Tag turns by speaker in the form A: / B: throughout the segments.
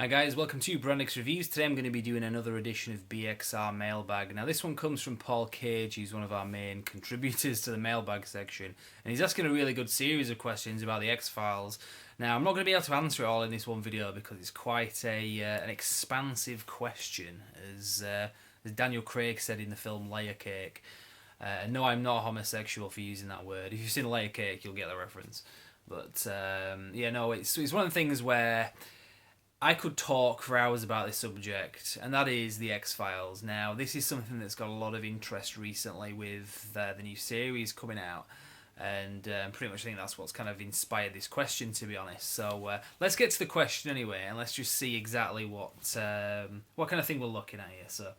A: Hi guys, welcome to Brandix Reviews. Today I'm going to be doing another edition of BXR Mailbag. Now this one comes from Paul Cage, he's one of our main contributors to the Mailbag section, and he's asking a really good series of questions about the X-Files. Now I'm not going to be able to answer it all in this one video because it's quite an expansive question, as Daniel Craig said in the film Layer Cake. No, I'm not homosexual for using that word. If you've seen Layer Cake, you'll get the reference. But yeah, no, it's one of the things where I could talk for hours about this subject, and that is the X-Files. Now, this is something that's got a lot of interest recently with the new series coming out, and pretty much I think that's what's kind of inspired this question, to be honest. So let's get to the question anyway, and let's just see exactly what kind of thing we're looking at here. So,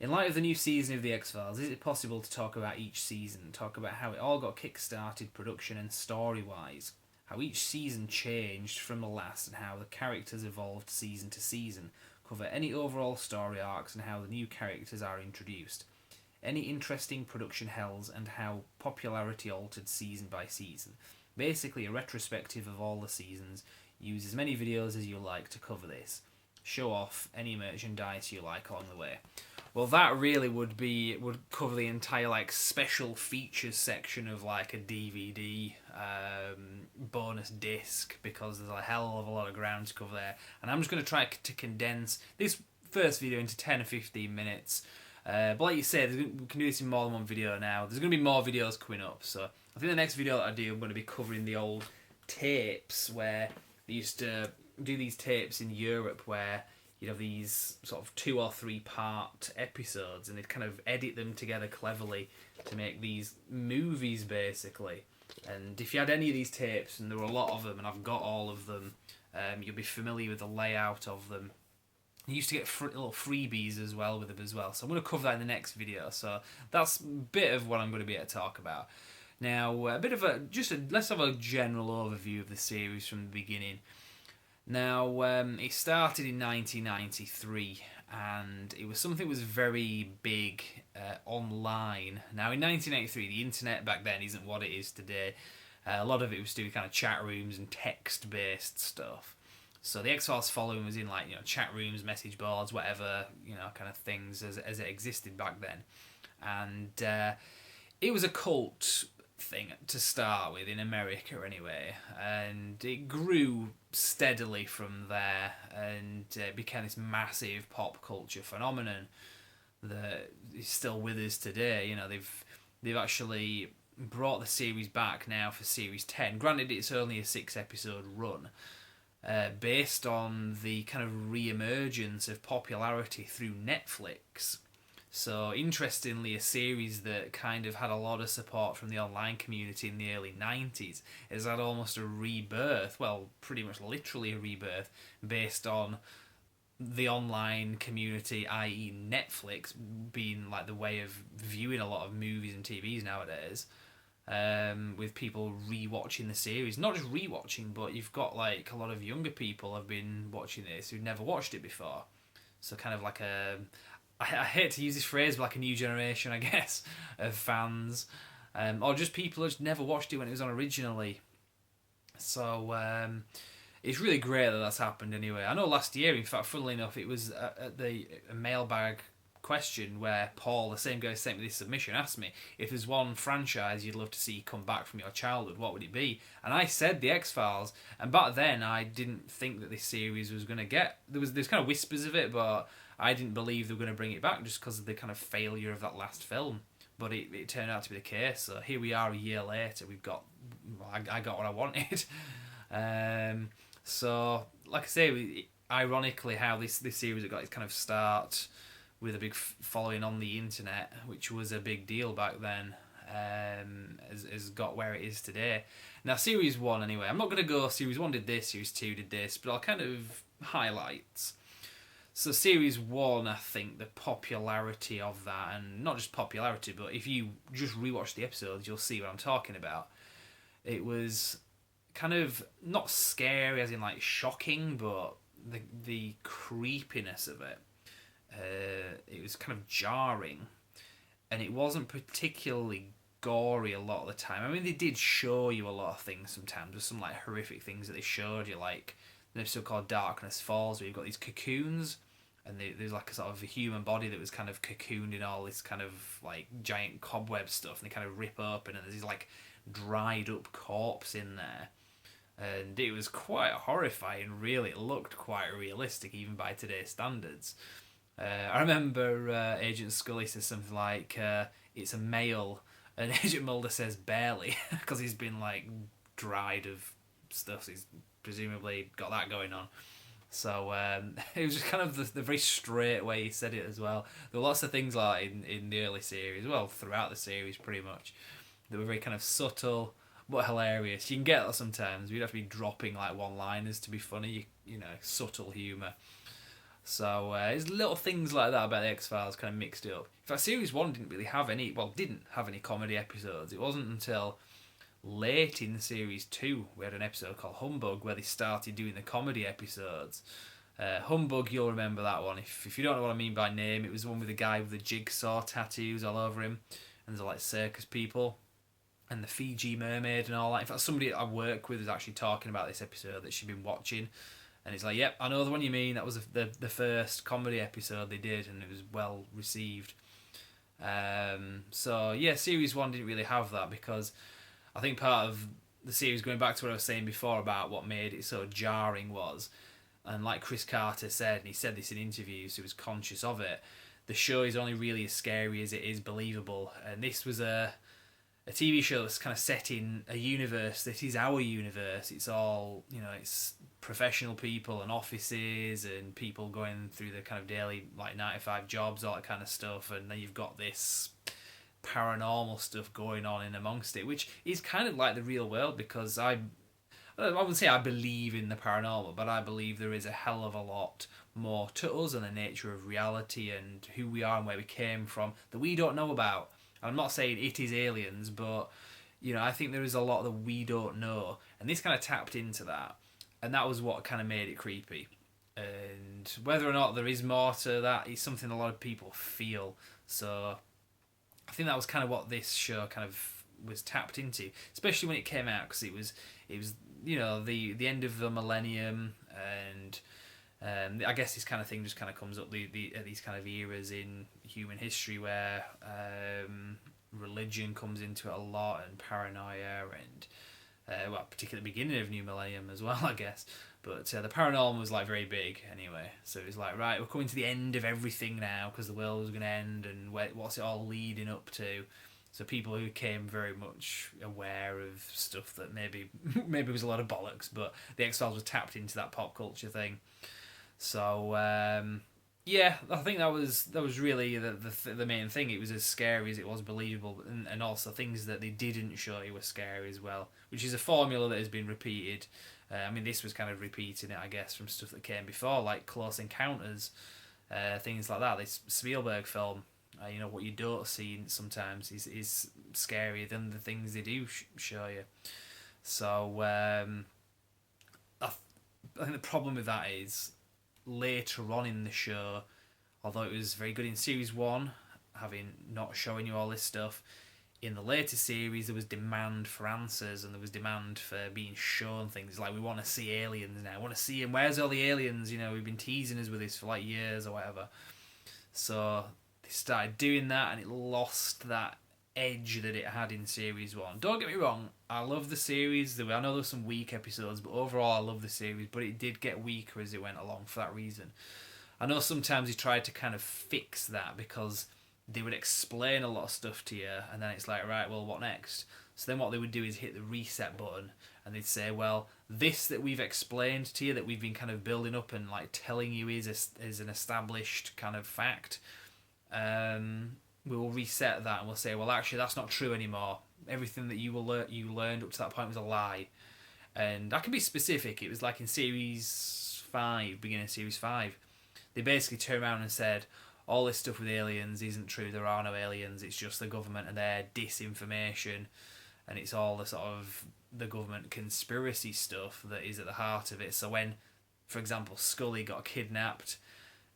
A: in light of the new season of the X-Files, is it possible to talk about each season, talk about how it all got kick-started production and story-wise? How each season changed from the last and how the characters evolved season to season, cover any overall story arcs and how the new characters are introduced, any interesting production hells and how popularity altered season by season. Basically a retrospective of all the seasons. Use as many videos as you like to cover this. Show off any merchandise you like along the way. Well, that really would cover the entire special features section of a DVD bonus disc, because there's a hell of a lot of ground to cover there, and I'm just going to try to condense this first video into 10 or 15 minutes. But like you said, we can do this in more than one video now. There's going to be more videos coming up, so I think the next video that I do, I'm going to be covering the old tapes where they used to do these tapes in Europe where you'd have these sort of 2 or 3 part episodes, and they'd kind of edit them together cleverly to make these movies, basically. And if you had any of these tapes, and there were a lot of them, and I've got all of them, you'll be familiar with the layout of them. You used to get little freebies as well with them as well. So I'm going to cover that in the next video. So that's a bit of what I'm going to be able to talk about. Now, let's have a general overview of the series from the beginning. Now, it started in 1993, and it was something that was very big online. Now, in 1983, the internet back then isn't what it is today. A lot of it was to do with kind of chat rooms and text-based stuff. So the X-Files following was in chat rooms, message boards, whatever, kind of things as it existed back then. And it was a cult thing to start with in America anyway, and it grew steadily from there, and it became this massive pop culture phenomenon that is still with us today. They've actually brought the series back now for series 10. Granted, it's only a 6-episode run, based on the kind of re-emergence of popularity through Netflix. So, interestingly, a series that kind of had a lot of support from the online community in the early 90s has had almost a rebirth, well, pretty much literally a rebirth, based on the online community, i.e. Netflix, being the way of viewing a lot of movies and TVs nowadays, with people re-watching the series. Not just re-watching, but you've got a lot of younger people have been watching this who've never watched it before. So kind of I hate to use this phrase, but a new generation, I guess, of fans. Or just people who just never watched it when it was on originally. So, it's really great that that's happened anyway. I know last year, in fact, funnily enough, it was at the Mailbag question where Paul, the same guy who sent me this submission, asked me if there's one franchise you'd love to see come back from your childhood, what would it be? And I said the X-Files, and back then I didn't think that this series was going to get... There's kind of whispers of it, but I didn't believe they were going to bring it back just because of the kind of failure of that last film. But it turned out to be the case. So here we are a year later. I got what I wanted. So, like I say, ironically, how this series got its kind of start with a big following on the internet, which was a big deal back then, has got where it is today. Now, Series 1, anyway, I'm not going to go Series 1 did this, Series 2 did this, but I'll kind of highlight. So Series 1, I think the popularity of that, and not just popularity, but if you just rewatch the episodes, you'll see what I'm talking about. It was kind of not scary as in shocking, but the creepiness of it. It was kind of jarring, and it wasn't particularly gory a lot of the time. I mean, they did show you a lot of things sometimes. There's some horrific things that they showed you, an episode called Darkness Falls, where you've got these cocoons, and there's like a sort of a human body that was kind of cocooned in all this kind of like giant cobweb stuff, and they kind of rip open, and there's these like dried up corpse in there. And it was quite horrifying, really. It looked quite realistic, even by today's standards. I remember Agent Scully says something like, it's a male, and Agent Mulder says barely, because he's been like dried of stuff, so he's presumably got that going on. So it was just kind of the very straight way he said it as well. There were lots of things like in the early series, well, throughout the series pretty much, that were very kind of subtle but hilarious. You can get that sometimes. We'd have to be dropping like one-liners to be funny, you know, subtle humour. So there's little things like that about the X-Files kind of mixed up. In fact, Series 1 didn't have any comedy episodes. It wasn't until late in Series 2 we had an episode called Humbug where they started doing the comedy episodes. Humbug, you'll remember that one. If you don't know what I mean by name, it was the one with the guy with the jigsaw tattoos all over him, and there's like circus people, and the Fiji mermaid and all that. In fact, somebody I work with is actually talking about this episode that she'd been watching, and it's like, yep, I know the one you mean. That was the first comedy episode they did, and it was well received. So yeah, Series 1 didn't really have that, because I think part of the series, going back to what I was saying before about what made it so jarring was, and like Chris Carter said, and he said this in interviews, he was conscious of it, the show is only really as scary as it is believable. And this was a TV show that's kind of set in a universe that is our universe. It's all, you know, it's professional people and offices and people going through the kind of daily like 9-to-5 jobs, all that kind of stuff, and then you've got this paranormal stuff going on in amongst it, which is kind of like the real world, because I wouldn't say I believe in the paranormal, but I believe there is a hell of a lot more to us and the nature of reality and who we are and where we came from that we don't know about. I'm not saying it is aliens, but you know, I think there is a lot that we don't know, and this kind of tapped into that, and that was what kind of made it creepy. And whether or not there is more to that is something a lot of people feel. So I think that was kind of what this show kind of was tapped into, especially when it came out, because it was you know, the end of the millennium, and I guess this kind of thing just kind of comes up at these kind of eras in human history where religion comes into it a lot, and paranoia, and well, particularly the beginning of new millennium as well, I guess. But the paranormal was like very big anyway, so it was like, right, we're coming to the end of everything now because the world was going to end, and what's it all leading up to? So people who became very much aware of stuff that maybe was a lot of bollocks, but the X-Files was tapped into that pop culture thing. So yeah, I think that was really the main thing. It was as scary as it was believable, and also things that they didn't show you were scary as well, which is a formula that has been repeated. I mean, this was kind of repeating it, I guess, from stuff that came before, like Close Encounters, things like that. This Spielberg film, you know, what you don't see sometimes is scarier than the things they do show you. So I think the problem with that is later on in the show, although it was very good in Series 1, having not showing you all this stuff, in the later series there was demand for answers, and there was demand for being shown things. Like, we want to see aliens now, we want to see them, where's all the aliens, you know, we've been teasing us with this for like years or whatever. So they started doing that, and it lost that edge that it had in Series 1. Don't get me wrong, I love the series. I know there were some weak episodes, but overall I love the series, but it did get weaker as it went along for that reason. I know sometimes he tried to kind of fix that, because they would explain a lot of stuff to you, and then it's like, right, well, what next? So then what they would do is hit the reset button, and they'd say, well, this that we've explained to you, that we've been kind of building up and like telling you is an established kind of fact, we will reset that, and we'll say, well, actually, that's not true anymore. Everything that you learned up to that point was a lie. And I can be specific. It was like in Series 5, beginning of Series 5, they basically turned around and said, all this stuff with aliens isn't true, there are no aliens, it's just the government and their disinformation, and it's all the sort of the government conspiracy stuff that is at the heart of it. So when, for example, Scully got kidnapped,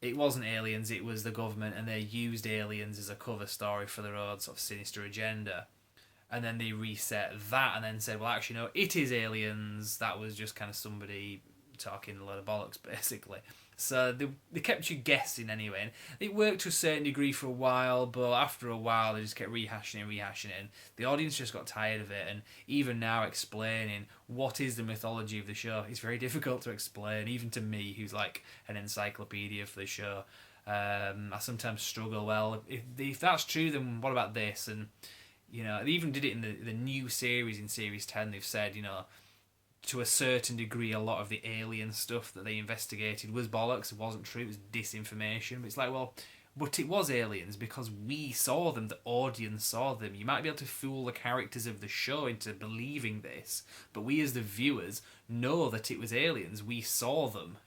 A: it wasn't aliens, it was the government, and they used aliens as a cover story for their own sort of sinister agenda. And then they reset that and then said, well, actually, no, it is aliens. That was just kind of somebody talking a lot of bollocks, basically. So they kept you guessing anyway. And it worked to a certain degree for a while, but after a while they just kept rehashing it. And the audience just got tired of it. And even now explaining what is the mythology of the show is very difficult to explain, even to me, who's like an encyclopedia for the show. I sometimes struggle. Well, if that's true, then what about this? And they even did it in the new series, in Series 10. They've said, to a certain degree, a lot of the alien stuff that they investigated was bollocks. It wasn't true. It was disinformation. But it's like, well, but it was aliens because we saw them. The audience saw them. You might be able to fool the characters of the show into believing this, but we as the viewers know that it was aliens. We saw them,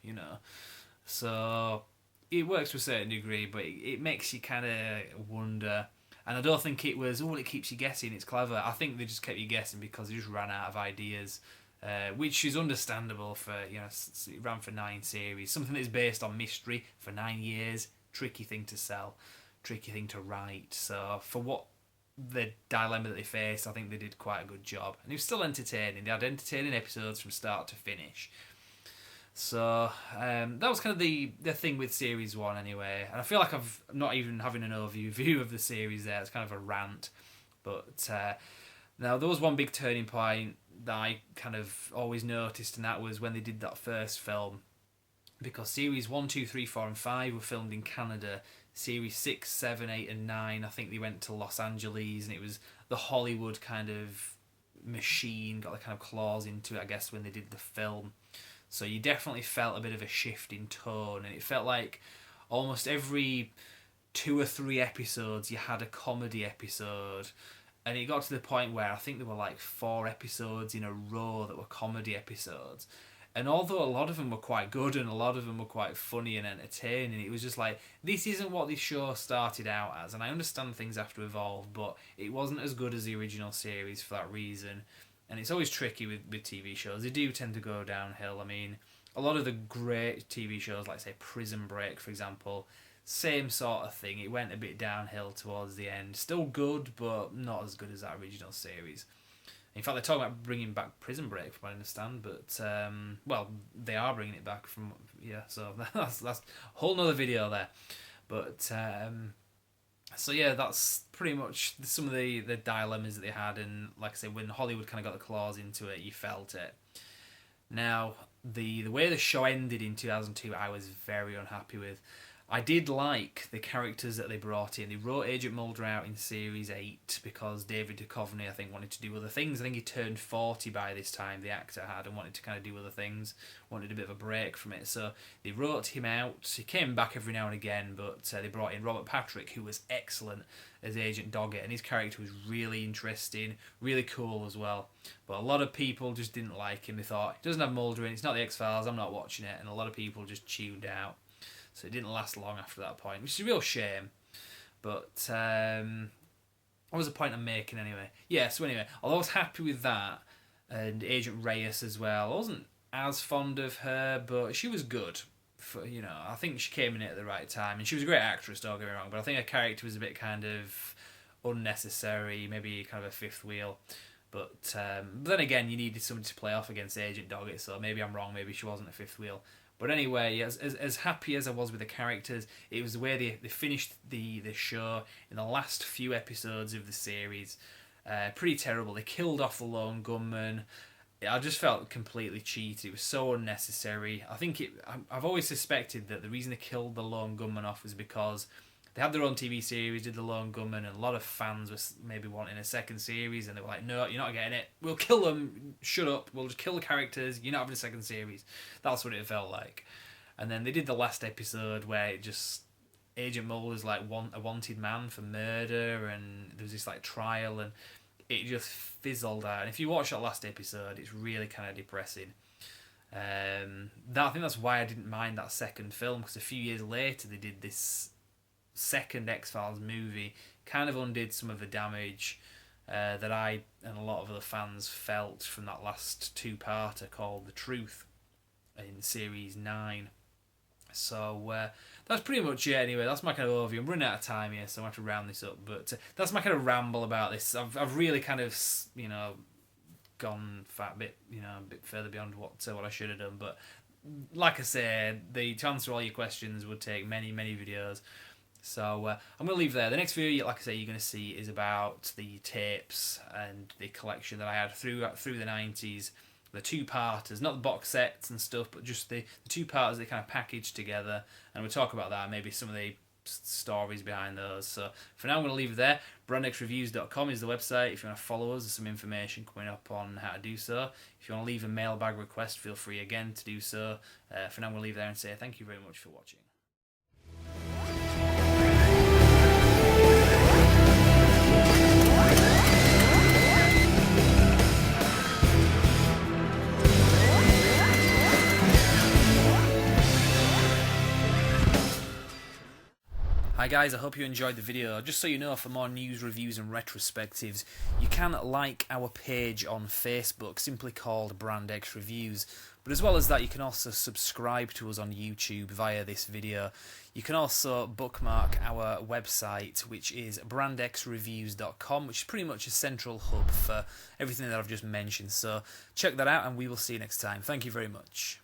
A: So it works to a certain degree, but it makes you kind of wonder. And I don't think it was, it keeps you guessing, it's clever. I think they just kept you guessing because they just ran out of ideas. Which is understandable for, it ran for 9 series. Something that's based on mystery for 9 years, tricky thing to sell, tricky thing to write. So for what the dilemma that they faced, I think they did quite a good job. And it was still entertaining. They had entertaining episodes from start to finish. So that was kind of the thing with Series 1 anyway. And I feel like I'm not even having an overview of the series there. It's kind of a rant. But now there was one big turning point that I kind of always noticed, and that was when they did that first film. Because Series 1, 2, 3, 4 and 5 were filmed in Canada. Series 6, 7, 8 and 9, I think they went to Los Angeles, and it was the Hollywood kind of machine, got the kind of claws into it, I guess, when they did the film. So you definitely felt a bit of a shift in tone, and it felt like almost every 2 or 3 episodes you had a comedy episode. And it got to the point where I think there were like 4 episodes in a row that were comedy episodes. And although a lot of them were quite good and a lot of them were quite funny and entertaining, it was just like, this isn't what this show started out as. And I understand things have to evolve, but it wasn't as good as the original series for that reason. And it's always tricky with TV shows. They do tend to go downhill. I mean, a lot of the great TV shows, like say Prison Break, for example, same sort of thing. It went a bit downhill towards the end. Still good, but not as good as that original series. In fact, they're talking about bringing back Prison Break, from what I understand. But, they are bringing it back from... Yeah, so that's a whole nother video there. But, so yeah, that's pretty much some of the dilemmas that they had. And like I said, when Hollywood kind of got the claws into it, you felt it. Now, the way the show ended in 2002, I was very unhappy with. I did like the characters that they brought in. They wrote Agent Mulder out in Series 8 because David Duchovny, I think, wanted to do other things. I think he turned 40 by this time, the actor had, and wanted to kind of do other things, wanted a bit of a break from it. So they wrote him out. He came back every now and again, but they brought in Robert Patrick, who was excellent as Agent Doggett, and his character was really interesting, really cool as well. But a lot of people just didn't like him. They thought, he doesn't have Mulder in, it's not the X-Files, I'm not watching it, and a lot of people just tuned out. So it didn't last long after that point, which is a real shame. But what was the point I'm making anyway? Yeah, so anyway, although I was happy with that, and Agent Reyes as well, I wasn't as fond of her, but she was good. I think she came in at the right time, and she was a great actress, don't get me wrong, but I think her character was a bit kind of unnecessary, maybe kind of a fifth wheel. But then again, you needed somebody to play off against Agent Doggett, so maybe I'm wrong, maybe she wasn't a fifth wheel. But anyway, as happy as I was with the characters, it was the way they finished the show in the last few episodes of the series. Pretty terrible. They killed off the lone gunman. I just felt completely cheated. It was so unnecessary. I've always suspected that the reason they killed the lone gunman off was because they had their own TV series, did the lone gunman, and a lot of fans were maybe wanting a second series, and they were like, no, you're not getting it. We'll kill them. Shut up. We'll just kill the characters. You're not having a second series. That's what it felt like. And then they did the last episode where it just... Agent Mulder's like a wanted man for murder, and there was this like trial, and it just fizzled out. And if you watch that last episode, it's really kind of depressing. I think that's why I didn't mind that second film, because a few years later they did this second X-Files movie, kind of undid some of the damage that I and a lot of other fans felt from that last two-parter called The Truth in Series 9. So that's pretty much it anyway. That's my kind of overview. I'm running out of time here, so I have to round this up. But that's my kind of ramble about this. I've really kind of, gone a bit further beyond what I should have done. But like I said, to answer all your questions would take many, many videos. So I'm going to leave there. The next video, like I say, you're going to see is about the tapes and the collection that I had through the 90s. The two-parters, not the box sets and stuff, but just the two-parters they kind of packaged together. And we'll talk about that, maybe some of the stories behind those. So for now, I'm going to leave it there. brandxreviews.com is the website. If you want to follow us, there's some information coming up on how to do so. If you want to leave a mailbag request, feel free again to do so. For now, I'm going to leave it there and say thank you very much for watching. Hi guys, I hope you enjoyed the video. Just so you know, for more news, reviews and retrospectives, you can like our page on Facebook, simply called Brand X Reviews. But as well as that, you can also subscribe to us on YouTube via this video. You can also bookmark our website, which is brandxreviews.com, which is pretty much a central hub for everything that I've just mentioned. So check that out and we will see you next time. Thank you very much.